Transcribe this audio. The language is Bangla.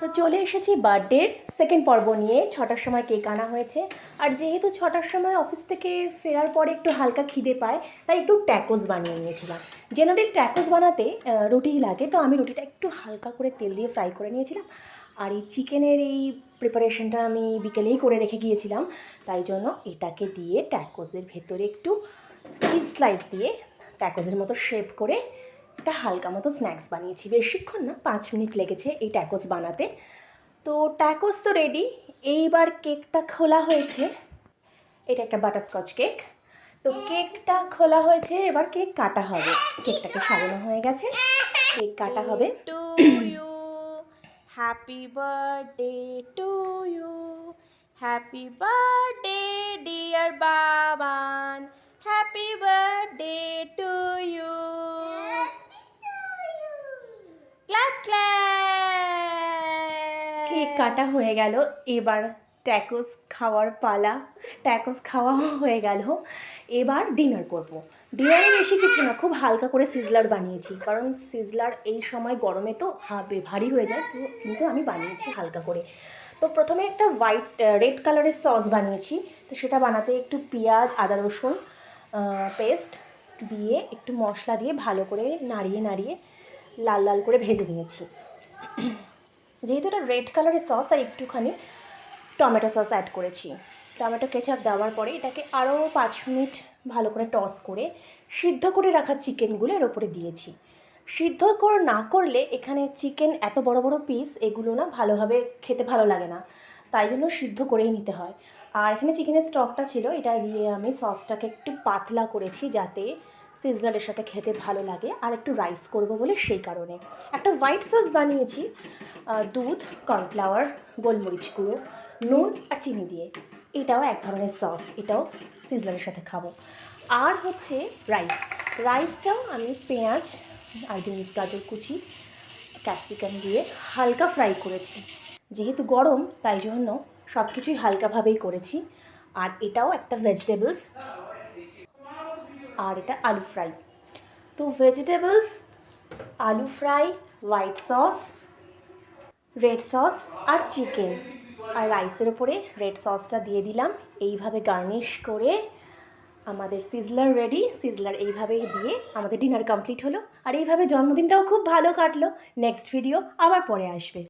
তো চলে এসেছি বার্থডের সেকেন্ড পর্ব নিয়ে। 6টার সময় কেক আনা হয়েছে, আর যেহেতু 6টার সময় অফিস থেকে ফেরার পরে একটু হালকা খিদে পায়, তাই একটু ট্যাকোস বানিয়ে নিয়েছিলাম। জেনারেলি ট্যাকোস বানাতে রুটি লাগে, তো আমি রুটিটা একটু হালকা করে তেল দিয়ে ফ্রাই করে নিয়েছিলাম। আর এই চিকেনের এই প্রিপারেশনটা আমি বিকেলেই করে রেখে গিয়েছিলাম, তাই জন্য এটাকে দিয়ে ট্যাকোসের ভেতরে একটু চিজ স্লাইস দিয়ে ট্যাকোসের মতো শেপ করে একটা হালকা মতো স্ন্যাক্স বানিয়েছি। বেশিক্ষণ না, 5 মিনিট লেগেছে এই ট্যাকোস বানাতে। তো ট্যাকোস তো রেডি। এইবার কেকটা খোলা হয়েছে, এটা একটা বাটারস্কচ কেক। তো কেকটা খোলা হয়েছে, এবার কেক কাটা হবে। কেকটাকে সাজানো হয়ে গেছে, কেক কাটা হবে। To you, happy birthday to you, happy birthday dear Baban, happy birthday to you, clap clap. Cake কাটা হয়ে গেল, এবার ট্যাকোস খাওয়ার পালা। ট্যাকোস খাওয়া হয়ে গেল, এবার ডিনার করব। ডিনারে বেশি কিছু না, খুব হালকা করে সিজলার বানিয়েছি, কারণ সিজলার এই সময় গরমে তো ভারী হয়ে যায়, কিন্তু আমি বানিয়েছি হালকা করে। তো প্রথমে একটা রেড কালারের সস বানিয়েছি। তো সেটা বানাতে একটু পেঁয়াজ, আদা রসুন পেস্ট দিয়ে একটু মশলা দিয়ে ভালো করে নাড়িয়ে নাড়িয়ে লাল লাল করে ভেজে নিয়েছি। যেহেতু এটা রেড কালারের সস, তাই একটুখানি টমেটো সস অ্যাড করেছি। টমেটো কেচাপ দেওয়ার পরে এটাকে আরও 5 মিনিট ভালো করে টস করে সিদ্ধ করে রাখা চিকেনগুলো এর ওপরে দিয়েছি। সিদ্ধ না করলে এখানে চিকেন এত বড় বড় পিস, এগুলো না ভালোভাবে খেতে ভালো লাগে না, তাই জন্য সিদ্ধ করেই নিতে হয়। আর এখানে চিকেনের স্টকটা ছিল, এটা দিয়ে আমি সসটাকে একটু পাতলা করেছি যাতে সিজলারের সাথে খেতে ভালো লাগে, আর একটু রাইস করব বলে সেই কারণে। একটা হোয়াইট সস বানিয়েছি দুধ, কর্নফ্লাওয়ার, গোলমরিচ গুঁড়ো, নুন আর চিনি দিয়ে। এটাও এক ধরনের সস, এটাও সিজলারের সাথে খাবো। আর হচ্ছে রাইসটাও আমি পেঁয়াজ আর বিনস, গাজর কুচি, ক্যাপসিকাম দিয়ে হালকা ফ্রাই করেছি। যেহেতু গরম, তাই জন্য সব কিছুই হালকাভাবেই করেছি। আর এটাও একটা ভেজিটেবলস, আর এটা আলু ফ্রাই। তো ভেজিটেবলস, আলু fry, white sauce, red sauce আর চিকেন, আর রাইসের ওপরে রেড সসটা দিয়ে দিলাম। এইভাবে গার্নিশ করে আমাদের সিজলার রেডি। সিজলার এইভাবেই দিয়ে আমাদের ডিনার কমপ্লিট হলো, আর এইভাবে জন্মদিনটাও খুব ভালো কাটলো। নেক্সট ভিডিও আবার পরে আসবে।